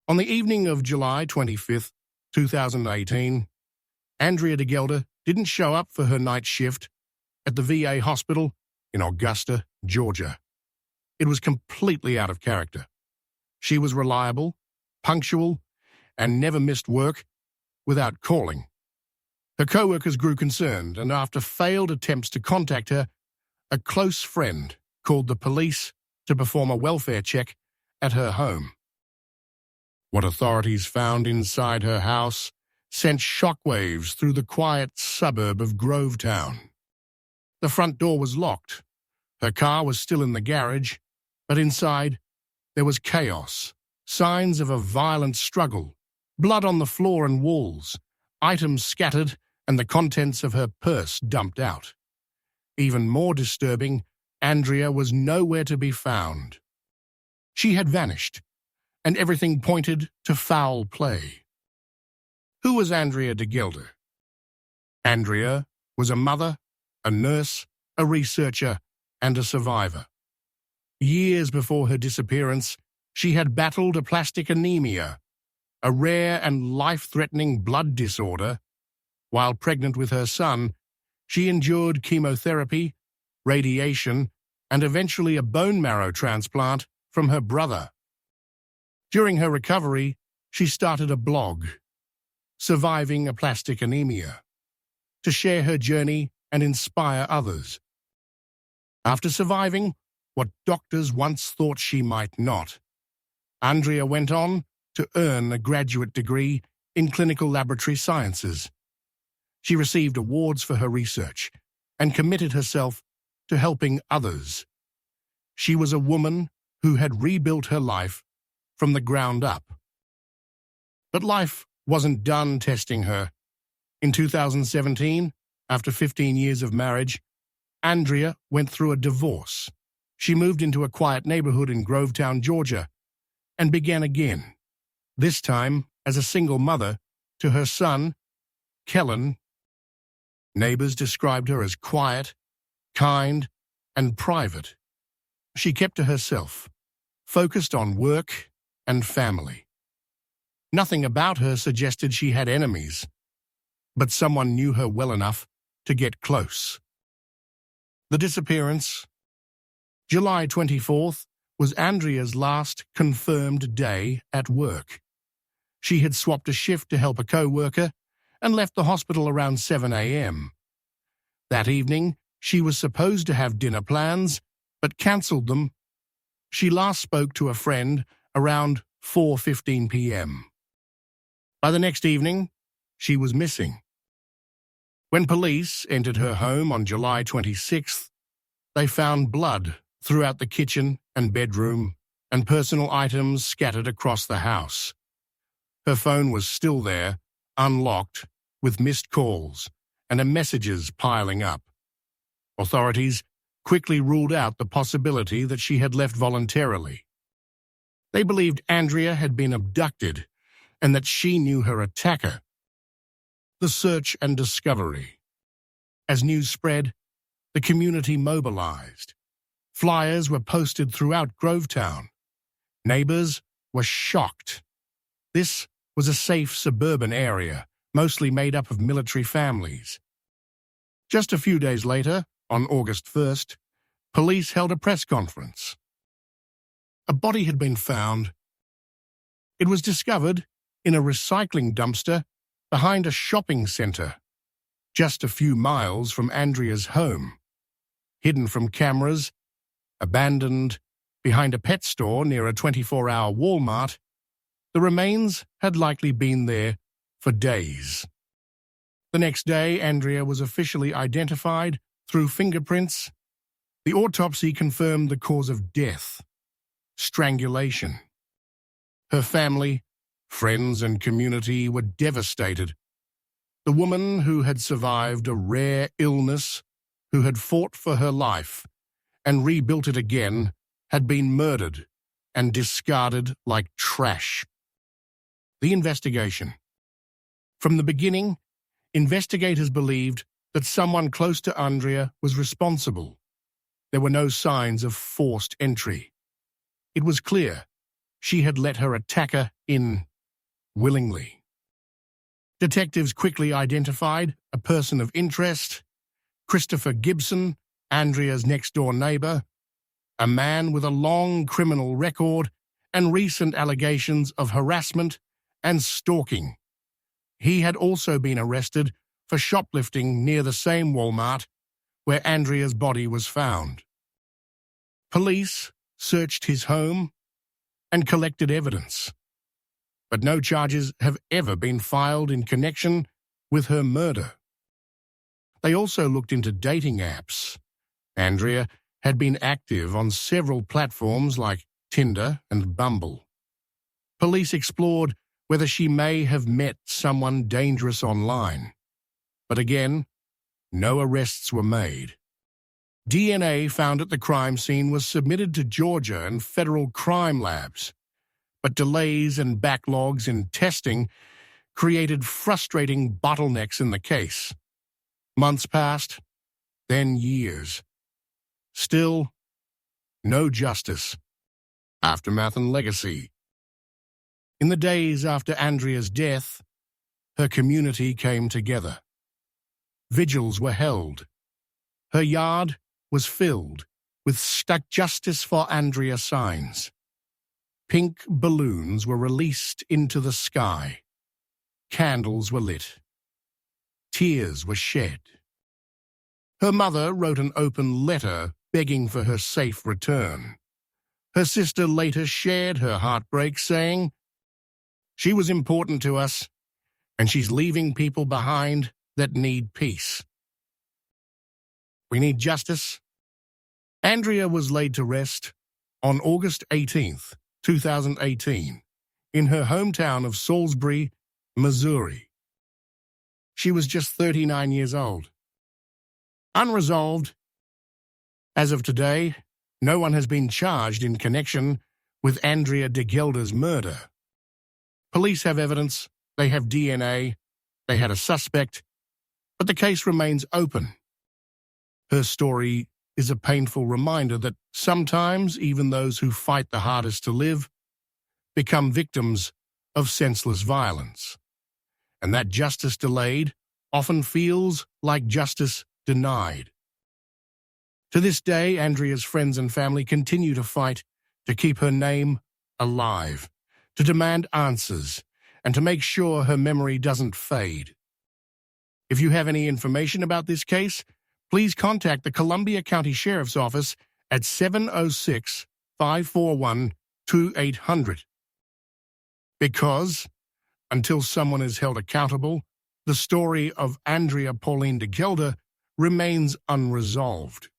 On the evening of July 25th, 2018, Andrya DeGhelder didn't show up for her night shift at the VA hospital in Augusta, Georgia. It was completely out of character. She was reliable, punctual, and never missed work without calling. Her coworkers grew concerned, and after failed attempts to contact her, a close friend called the police to perform a welfare check at her home. What authorities found inside her house sent shockwaves through the quiet suburb of Grovetown. The front door was locked. Her car was still in the garage, but inside there was chaos, signs of a violent struggle, blood on the floor and walls, items scattered, and the contents of her purse dumped out. Even more disturbing, Andrya was nowhere to be found. She had vanished, and everything pointed to foul play. Who was Andrya DeGhelder? Andrya was a mother, a nurse, a researcher, and a survivor. Years before her disappearance, she had battled aplastic anemia, a rare and life-threatening blood disorder. While pregnant with her son, she endured chemotherapy, radiation, and eventually a bone marrow transplant from her brother. During her recovery, she started a blog, Surviving Aplastic Anemia, to share her journey and inspire others. After surviving what doctors once thought she might not, Andrya went on to earn a graduate degree in clinical laboratory sciences. She received awards for her research and committed herself to helping others. She was a woman who had rebuilt her life from the ground up. But life wasn't done testing her. In 2017, after 15 years of marriage, Andrya went through a divorce. She moved into a quiet neighborhood in Grovetown, Georgia, and began again, this time as a single mother to her son, Kellen. Neighbors described her as quiet, kind, and private. She kept to herself, focused on work and family. Nothing about her suggested she had enemies, but someone knew her well enough to get close. The disappearance. July 24th was Andrya's last confirmed day at work. She had swapped a shift to help a co-worker and left the hospital around 7 a.m. That evening, she was supposed to have dinner plans, but cancelled them. She last spoke to a friend around 4:15 p.m. By the next evening, she was missing. When police entered her home on July 26th, they found blood throughout the kitchen and bedroom and personal items scattered across the house. Her phone was still there, unlocked, with missed calls and messages piling up. Authorities quickly ruled out the possibility that she had left voluntarily. They believed Andrya had been abducted and that she knew her attacker. The search and discovery. As news spread, the community mobilized. Flyers were posted throughout Grovetown. Neighbors were shocked. This was a safe suburban area, mostly made up of military families. Just a few days later, on August 1st, police held a press conference. A body had been found. It was discovered in a recycling dumpster behind a shopping center, just a few miles from Andrya's home. Hidden from cameras, abandoned behind a pet store near a 24-hour Walmart, the remains had likely been there for days. The next day, Andrya was officially identified through fingerprints. The autopsy confirmed the cause of death: strangulation. Her family, friends, and community were devastated. The woman who had survived a rare illness, who had fought for her life and rebuilt it again, had been murdered and discarded like trash. The investigation. From the beginning, investigators believed that someone close to Andrya was responsible. There were no signs of forced entry. It was clear she had let her attacker in willingly. Detectives quickly identified a person of interest, Christopher Gibson, Andrea's next-door neighbor, a man with a long criminal record and recent allegations of harassment and stalking. He had also been arrested for shoplifting near the same Walmart where Andrea's body was found. Police searched his home and collected evidence, but no charges have ever been filed in connection with her murder. They also looked into dating apps. Andrea had been active on several platforms like Tinder and Bumble. Police explored whether she may have met someone dangerous online, but again, no arrests were made. DNA found at the crime scene was submitted to Georgia and federal crime labs, but delays and backlogs in testing created frustrating bottlenecks in the case. Months passed, then years. Still, no justice. Aftermath and legacy. In the days after Andrea's death, her community came together. Vigils were held. Her yard was filled with stuck justice for Andrea signs. Pink balloons were released into the sky. Candles were lit. Tears were shed. Her mother wrote an open letter begging for her safe return. Her sister later shared her heartbreak, saying, "She was important to us, and she's leaving people behind that need peace. We need justice." Andrea was laid to rest on August 18th, 2018, in her hometown of Salisbury, Missouri. She was just 39 years old. Unresolved. As of today, no one has been charged in connection with Andrya DeGhelder's murder. Police have evidence, they have DNA, they had a suspect, but the case remains open. Her story is a painful reminder that sometimes even those who fight the hardest to live become victims of senseless violence, and that justice delayed often feels like justice denied. To this day, Andrea's friends and family continue to fight to keep her name alive, to demand answers, and to make sure her memory doesn't fade. If you have any information about this case, please contact the Columbia County Sheriff's Office at 706-541-2800. Because, until someone is held accountable, the story of Andrya Pauline DeGhelder remains unresolved.